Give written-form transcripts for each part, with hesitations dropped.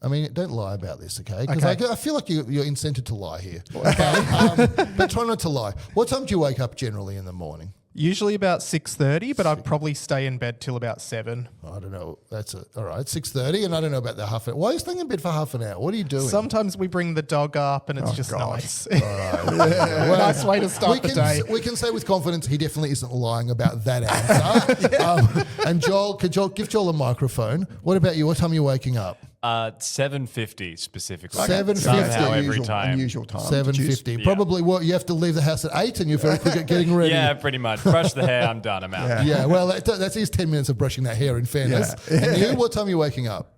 I mean, don't lie about this, okay? Because I feel like you're incented to lie here. Okay? But try not to lie. What time do you wake up generally in the morning? Usually about 6:30, but I'd probably stay in bed till about 7. I don't know. All right, 6:30, and I don't know about the half an hour. Why are you staying in bed for half an hour? What are you doing? Sometimes we bring the dog up and it's just nice. All right. Well, nice way to start the day. We can say with confidence he definitely isn't lying about that answer. And give Joel a microphone. What about you? What time are you waking up? 7:50 specifically. 7:50 Somehow every time. Unusual time. 7:50. Probably you have to leave the house at 8 and you're very quick at getting ready. Yeah, pretty much. Brush the hair, I'm done, I'm out. Yeah, well, that's his 10 minutes of brushing that hair, in fairness. Yeah. And you, what time are you waking up?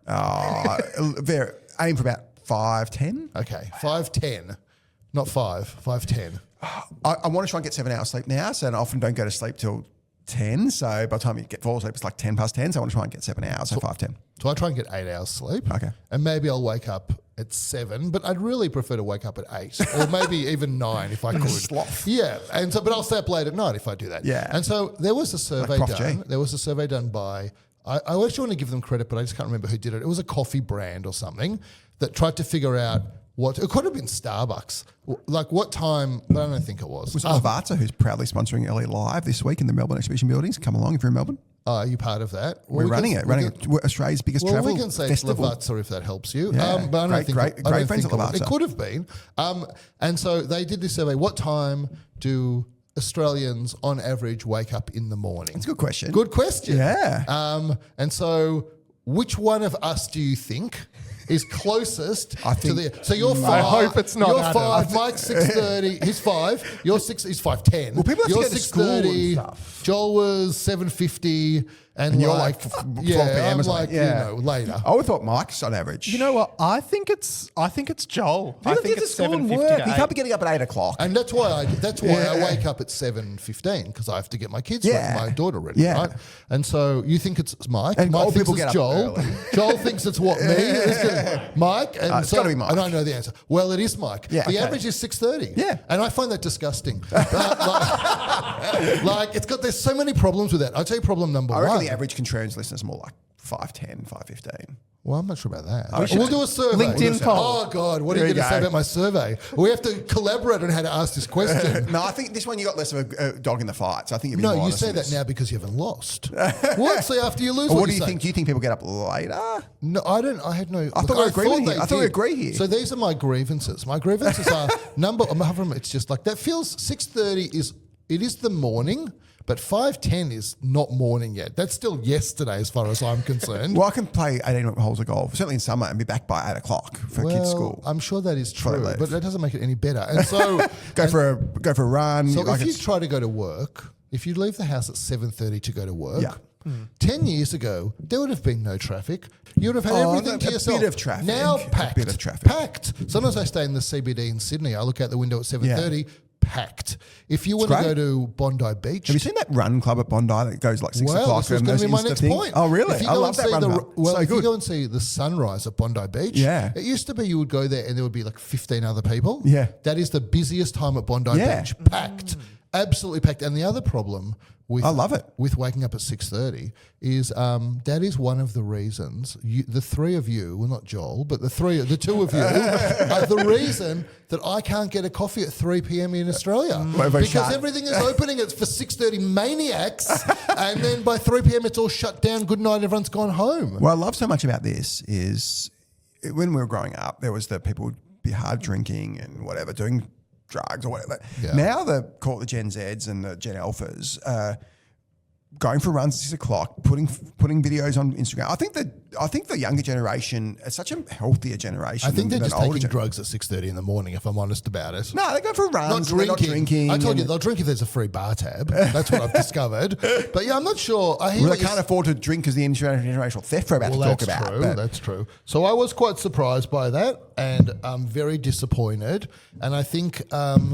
Aim for about 5:10. Okay, 5:10. Not 5:10. I want to try and get 7 hours sleep now, so I often don't go to sleep till 10. So by the time you fall asleep, it's like 10 past 10. So I want to try and get 7 hours, so 5:10. So I try and get 8 hours sleep. Okay. And maybe I'll wake up at 7, but I'd really prefer to wake up at 8 or maybe even 9 if I could. Sloth. Yeah. And so, but I'll stay up late at night if I do that. Yeah. And so there was a survey Prof. done. G. There was a survey done by, I actually want to give them credit, but I just can't remember who did it. It was a coffee brand or something that tried to figure out it could have been Starbucks. Like what time, but I don't think it was. Was it Lavazza, who's proudly sponsoring LA Live this week in the Melbourne Exhibition Buildings? Come along if you're in Melbourne. Are you part of that? We're running Australia's biggest travel we can say festival. it's Lavazza if that helps you. Yeah. But I don't think Great friends at Lavazza. It could have been. And so they did this survey. What time do Australians on average wake up in the morning? It's a good question. Good question. Yeah. And so which one of us do you think is closest to the... So you're 5. I hope it's not You're Adam. 5. Mike's 6:30. He's 5. You're 6. He's 5:10. Well, people have to you're go to school and stuff. Joel was 7:50. And you're like 12 p.m. I'm or like, something. later. I would have thought Mike's on average. You know what? I think it's Joel. I People think get to it's school and 7:50 work. to He 8. can't be getting up at 8 o'clock. And that's why I wake up at 7:15 because I have to get my kids ready, my daughter ready, Yeah. right? And so you think it's Mike. And Mike old thinks people it's get up Joel. early. Joel thinks it's what, me? Mike. And It's gotta be Mike. And I know the answer. Well, it is Mike. Yeah, the okay. average is 6:30. Yeah. And I find that disgusting. There's so many problems with that. I'll tell you problem number I reckon one. the average Contrarians listener is more like 5:10, 5:15. Well, I'm not sure about that. We should- We'll do a survey. LinkedIn poll. Oh, God. What are There you you going to say go. about my survey? We have to collaborate on how to ask this question. No, I think this one you got less of a dog in the fight. So I think you'd be No, more you honest say with that this. now because you haven't lost. What? So after you lose, Or what what do you say? think? Do you think people get up later? No, I don't. I had no. I thought we agreed here. they I thought we did. agreed here. So these are my grievances. My grievances are it's just like that feels 6:30 is the morning. But 5:10 is not morning yet. That's still yesterday as far as I'm concerned. Well, I can play 18 holes of golf, certainly in summer, and be back by 8 o'clock for kids' school. I'm sure that is Before they true, leave. but that doesn't make it any better. And so Go for a run. So like if you it's- try to go to work, if you leave the house at 7:30 to go to work, Yeah. 10 years ago, there would have been no traffic. You would have had everything to yourself. A bit of traffic. Now A packed. bit of traffic. Packed. Sometimes I stay in the CBD in Sydney. I look out the window at 7:30, packed. If you want to great. go to Bondi Beach... Have you seen that run club at Bondi that goes like 6 well, o'clock? this was and going to those be my Insta next things? point. Oh, really? If you I go love and that see run club. Well, So if you good. go and see the sunrise at Bondi Beach, Yeah. it used to be you would go there and there would be like 15 other people. Yeah. That is the busiest time at Bondi Yeah. Beach. Packed. Absolutely packed. And the other problem with I love it. with waking up at 6:30 is that is one of the reasons the three of you, well not Joel, but the two of you are the reason that I can't get a coffee at 3 p.m. in Australia because shut. everything is opening. It's for 6:30 maniacs, and then by 3 p.m. it's all shut down. Good night, everyone's gone home. What I love so much about this is when we were growing up, there was the people would be hard drinking and whatever, doing drugs or whatever. Yeah. Now call it the Gen Zs and the Gen Alphas, going for runs at 6 o'clock, putting videos on Instagram. I think the younger generation is such a healthier generation. I think they're than just older taking drugs at 6:30 in the morning, if I'm honest about it. No, they go for runs. Not They're drinking. I told you and- they'll drink if there's a free bar tab. That's what I've discovered. But yeah, I'm not sure. I hear Well, what they you're can't afford to drink because the intergenerational theft we're about to talk that's about. true. but- That's true. So I was quite surprised by that, and I'm very disappointed. And I think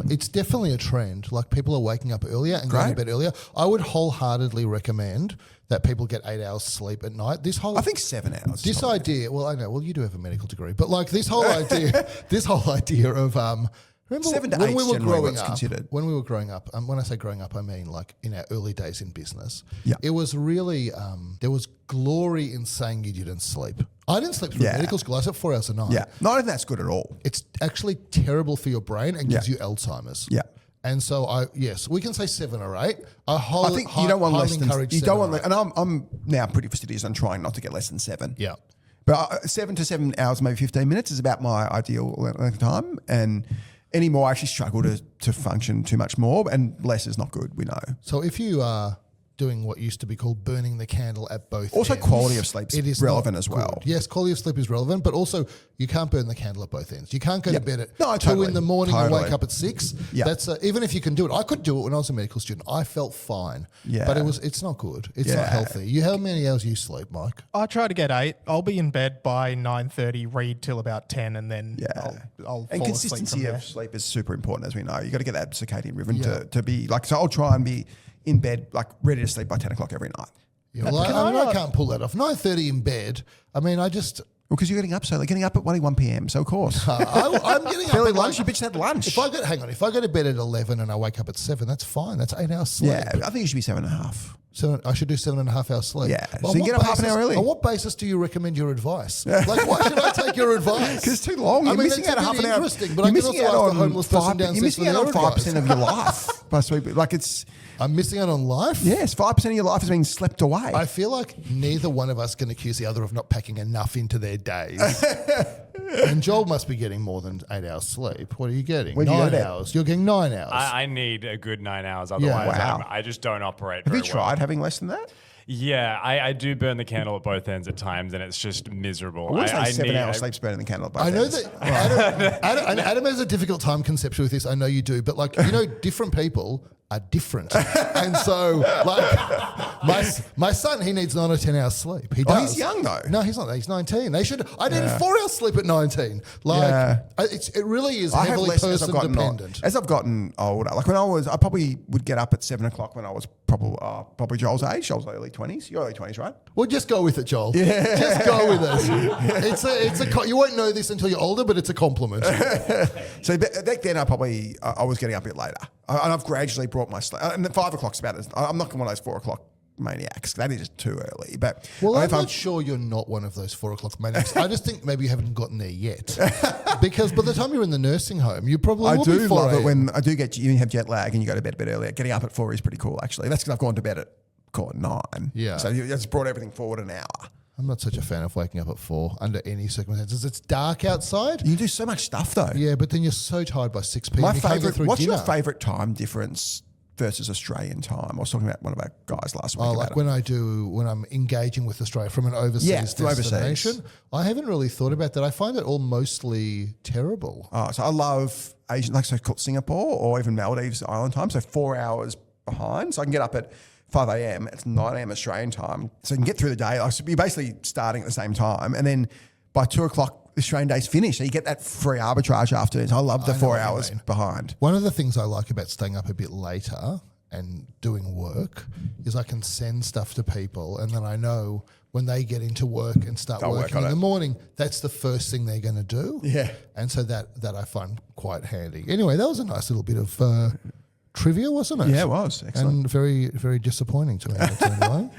it's definitely a trend. Like people are waking up earlier and going to Great. bed earlier. I would wholeheartedly recommend that people get 8 hours sleep at night. I think 7 hours. This idea. Well, I know. Well, you do have a medical degree, but like this whole idea of Remember 7 to when 8 we were generally growing what's up? considered. When we were growing up, when I say growing up, I mean like in our early days in business. Yeah. It was really there was glory in saying you didn't sleep. I didn't sleep through Yeah. medical school. I slept 4 hours a night. Yeah, not even that's good at all. It's actually terrible for your brain and gives Yeah. you Alzheimer's. Yeah. And so yes, we can say 7 or 8. I think you don't want less than you don't want. Less, And I'm now pretty fastidious on trying not to get less than 7. yeah. But 7 to 7 hours, maybe 15 minutes is about my ideal length of time. And anymore, I actually struggle to function too much more, and less is not good. We know. So if you are doing what used to be called burning the candle at both Also, ends, quality of sleep it is is relevant not as well. good. Yes, quality of sleep is relevant, but also you can't burn the candle at both ends. You can't go to bed at 2 totally. in the morning and Totally. wake up at 6. Yeah. That's even if you can do it. I could do it when I was a medical student. I felt fine. Yeah. But it's not good. It's not Yeah. healthy. How many hours you sleep, Mike? I try to get 8. I'll be in bed by 9:30, read till about 10, and then I'll And fall consistency asleep from of there. sleep is super important, as we know. You got to get that circadian rhythm Yeah. to be like. So I'll try and be in bed, like ready to sleep by 10 o'clock every night. Yeah, well, I can't pull that off. 9:30 in bed. I mean, I just Well, because you're getting up so late, getting up at 1 p.m. So of course, I'm getting up Barely at lunch. like- You bitch had lunch. If I go to bed at 11 and I wake up at 7, that's fine. That's 8 hours sleep. yeah, I think you should be 7.5. So I should do 7.5 hours sleep. Yeah, Well, so you on get what up half an hour early. On what basis do you recommend your advice? Like, why should I take your advice? Because it's too long. You're missing it's out a half bit an hour. interesting, but you're I can missing also out ask the on homeless person 5. downstairs You're missing for out their on 5% advice. of your life by sleeping. Like it's I'm missing out on life? yes, 5% of your life is being slept away. I feel like neither one of us can accuse the other of not packing enough into their days. And Joel must be getting more than 8 hours sleep. What are you getting? Where'd you go 9 to bed? hours. You're getting 9 hours. I need a good 9 hours. Otherwise, Wow. I just don't operate Have very you tried well. having less than that? Yeah, I do burn the candle at both ends at times, and it's just miserable. I would say 7 need- hours sleep's better than candle. I know that Adam has a difficult time conceptually with this. I know you do, but like different people are different, and so like my son, he needs 9 or 10 hours sleep. He does. Oh, he's young though. No, he's not. He's 19. They should. I needed 4 hours sleep at 19. Like Yeah. it really is I have heavily less as I've person gotten dependent. as I've gotten older. Like when I probably would get up at 7 o'clock when I was probably Joel's age. Joel's early 20s. You're early 20s, right? Well, just go with it, Joel. Yeah. Just go with it. You won't know this until you're older, but it's a compliment. So back then, I was getting up a bit later, and I've gradually brought my sleep. And 5 o'clock's about as I'm not one of those 4 o'clock maniacs. That is just too early. But Well, I'm if I'm- not sure you're not one of those 4 o'clock maniacs. I just think maybe you haven't gotten there yet. Because by the time you're in the nursing home, you probably I will do be 4 love it a.m. when I do get you have jet lag and you go to bed a bit earlier. Getting up at 4 is pretty cool, actually. That's because I've gone to bed at 9. Yeah. So you just brought everything forward an hour. I'm not such a fan of waking up at 4 under any circumstances. It's dark outside. You do so much stuff though. Yeah, but then you're so tired by 6 p.m. My you can't get favorite. through What's dinner. your favorite time difference versus Australian time? I was talking about one of our guys last week. Oh, about like it. when I'm engaging with Australia from an overseas from overseas. destination. I haven't really thought about that. I find it all mostly terrible. Oh, so I love Asian, like so called Singapore or even Maldives island time. So 4 hours behind. So I can get up at 5 a.m. It's 9 a.m. Australian time. So you can get through the day. Like, so you're basically starting at the same time. And then by 2 o'clock, the Australian day's finished. So you get that free arbitrage afternoons. I love the I know 4 what you hours mean. behind. One of the things I like about staying up a bit later and doing work is I can send stuff to people and then I know when they get into work and start They'll work working on in it. the morning, that's the first thing they're going to do. Yeah. And so that I find quite handy. Anyway, that was a nice little bit of trivia, wasn't it? Yeah, it was. Excellent. And very, very disappointing to me. Anyway.